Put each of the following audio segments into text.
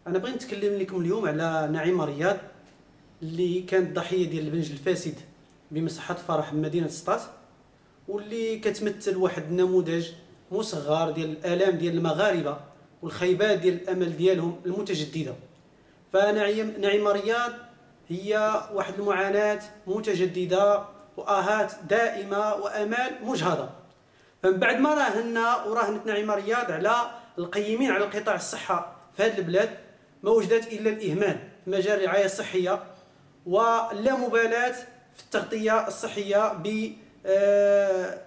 انا بغيت نتكلم لكم اليوم على نعيمه رياض اللي كانت ضحيه ديال البنج الفاسد بمصحه فرح بمدينه سطات، واللي كتمثل واحد النموذج مصغر ديال الالام ديال المغاربه والخيبات ديال الامل ديالهم المتجدده. فنعيمه رياض هي واحد المعاناه متجدده واهات دائمه وامال مجهده. فمن بعد ما راهنت نعيمه رياض على القيمين على القطاع الصحه في هذه البلاد، ما وجدت الا الاهمال في مجال الرعايه الصحيه واللامبالاه في التغطيه الصحيه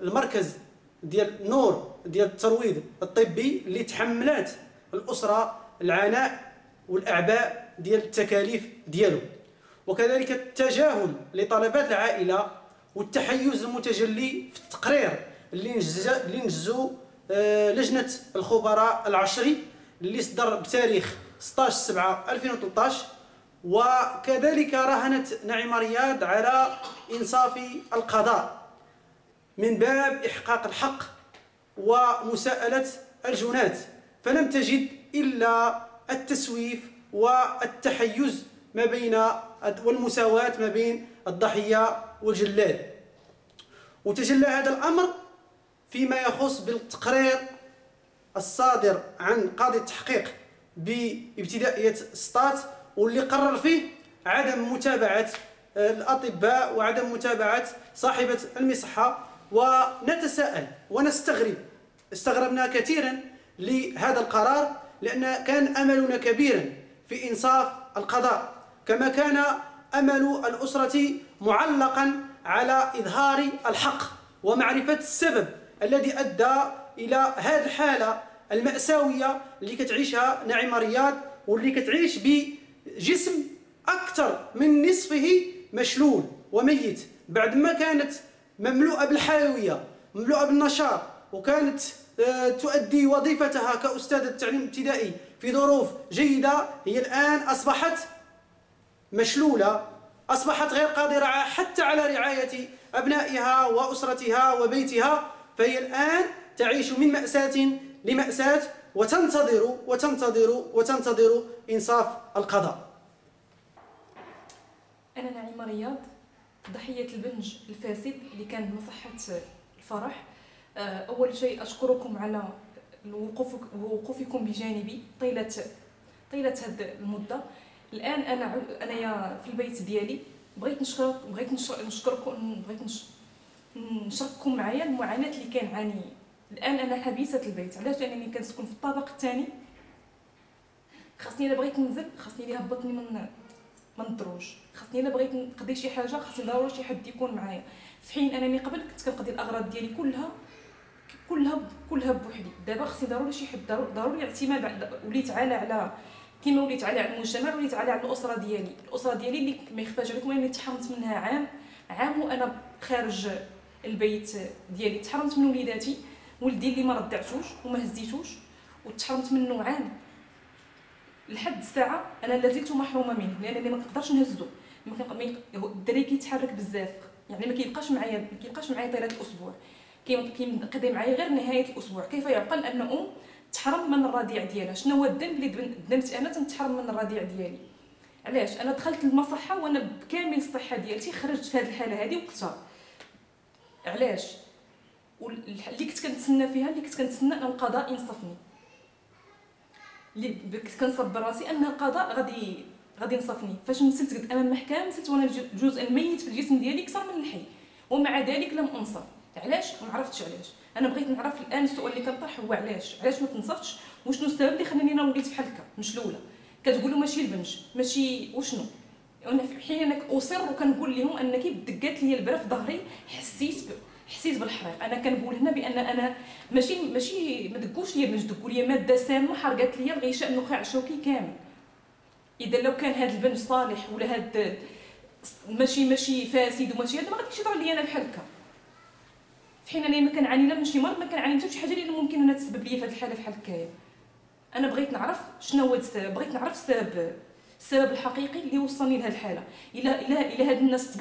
بالمركز ديال نور ديال الترويض الطبي اللي تحملات الاسره العناء والاعباء ديال التكاليف ديالو، وكذلك التجاهل لطلبات العائله والتحيز المتجلي في التقرير اللي نجزو لجنه الخبراء العشري اللي صدر بتاريخ 16/7/2013. وكذلك راهنت نعيمه رياض على انصاف القضاء من باب احقاق الحق ومساءله الجنات، فلم تجد الا التسويف والتحيز ما بين والمساواة ما بين الضحيه والجلاد. وتجلى هذا الامر فيما يخص بالتقرير الصادر عن قاضي التحقيق بابتدائيه سطات، واللي قرر فيه عدم متابعه الاطباء وعدم متابعه صاحبه المصحه. ونتساءل ونستغرب، استغربنا كثيرا لهذا القرار، لان كان املنا كبيرا في انصاف القضاء، كما كان امل الاسره معلقا على اظهار الحق ومعرفه السبب الذي ادى الى هذه الحاله المأساويه اللي كتعيشها نعيمه رياض، واللي كتعيش بجسم اكثر من نصفه مشلول وميت، بعد ما كانت مملوءه بالحيويه مملوءه بالنشاط، وكانت تؤدي وظيفتها كأستاذة تعليم ابتدائي في ظروف جيده. هي الان اصبحت مشلوله، اصبحت غير قادره حتى على رعايه ابنائها واسرتها وبيتها، فهي الان تعيش من مأساة لمأساة وتنتظر انصاف القضاء. انا نعيمه رياض ضحيه البنج الفاسد اللي كان بمصحه الفرح. اول شيء اشكركم على وقوفكم بجانبي طيله هذه المده. الان انا في البيت ديالي بغيت نشارككم معايا المعاناه اللي كنعاني. الان انا حبيسه البيت. علاش؟ لانني كنسكن في الطابق الثاني، خاصني الا بغيت ننزل خاصني اللي يهبطني من الدروج، خاصني الا بغيت نقضي شي حاجه خاصني ضروري شي حد يكون معايا، في حين انني قبل كنت كنقضي الاغراض ديالي كلها بوحدي. دابا خاصني ضروري شي حد، ضروري الاعتماد. وليت على كيما وليت على المجتمع، وليت على الاسره ديالي اللي ما يخفاش عليكم اني تحرمت منها عام وانا خارج البيت ديالي. تحرمت من وليداتي، ولدي اللي ما رضعتوش وما هزيتوش، وتحرمت منه عام. لحد الساعه انا لازلت محرومه منه، لانني ما نقدرش نهزو. الدري كيتحرك بزاف، يعني ما كيبقاش معايا طيله الاسبوع، كينقضي معايا غير نهايه الاسبوع. كيف يعقل ان تحرم من الرضيع ديالها؟ شنو هو الذنب اللي ذنبت انا تنتحرم من الرضيع ديالي؟ علاش؟ انا دخلت المصحه وانا بكامل الصحه ديالتي، خرجت في هذه الحاله هذه وقتها. علاش؟ اللي كنت كنتسنى ان القضاء ينصفني، اللي كنت كنصبر راسي ان القضاء غادي ينصفني. فاش نزلت قد امام المحكمه، نزلت وانا الجزء الميت في الجسم ديالي اكثر من الحي، ومع ذلك لم انصف. علاش؟ ما عرفتش علاش. انا بغيت نعرف الان. السؤال اللي كنطرح هو علاش ما تنصفتش؟ وشنو السبب اللي خلاني انا وليت بحال هكا مشلوله؟ كتقولوا ماشي البنج، ماشي وشنو؟ انا في حين انا اصر وكنقول لهم انك دقات لي البرا في ظهري، حسيت بالحريق. انا كنقول هنا بان انا ماشي ما دقوش لي البنج، دقوا لي ماده سامه حرقت لي الغشاء النخاع الشوكي كامل. اذا لو كان هذا البنج صالح ولا هذا ماشي فاسد وماشي هذا، ما غاديش يطرى لي انا بحال هكا. في حين انني ما كنعاني لا من شي مرض، ما كنعاني حتى شي حاجه اللي ممكن انها تسبب لي في هذه الحاله بحال هكايا. انا بغيت نعرف شنو هو السبب، بغيت نعرف السبب الحقيقي اللي وصلني لهذه الحاله. الا هاد الناس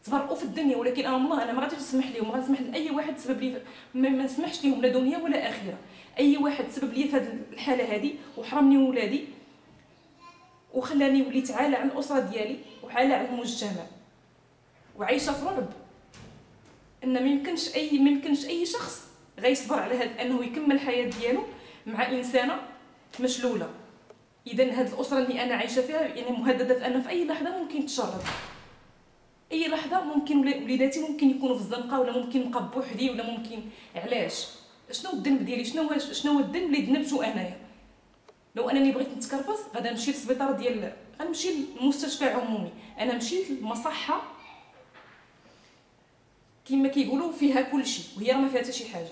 تبرؤوا في الدنيا، ولكن الله انا ما غاديش نسمح لهم، ما غنسمح لاي واحد سبب لي، ما نسمحش لهم لا دنيا ولا اخره. اي واحد سبب لي في هذه الحاله هذه وحرمني من ولادي، وخلاني وليت عالة على الاسره ديالي وعالة على المجتمع وعايشه في رعب ان ما يمكنش اي شخص غيصبر على هذا انه يكمل الحياه ديالو مع انسانه مشلوله. اذا هذه الاسره اللي انا عايشه فيها يعني مهدده ان في اي لحظه ممكن تشرد، اي لحظه ممكن وليداتي ممكن يكونوا في الزنقه، ولا ممكن نبقى بوحدي، ولا ممكن علاش شنو الذنب ديالي، شنو هو الذنب اللي ذنبتو انايا؟ لو انني بغيت نتكرفس غادا نمشي للسبيطار ديال غنمشي للمستشفى عمومي، انا مشيت للمصحه كما كيقولوا فيها كل شيء وهي راه ما فيها حتى شي حاجه.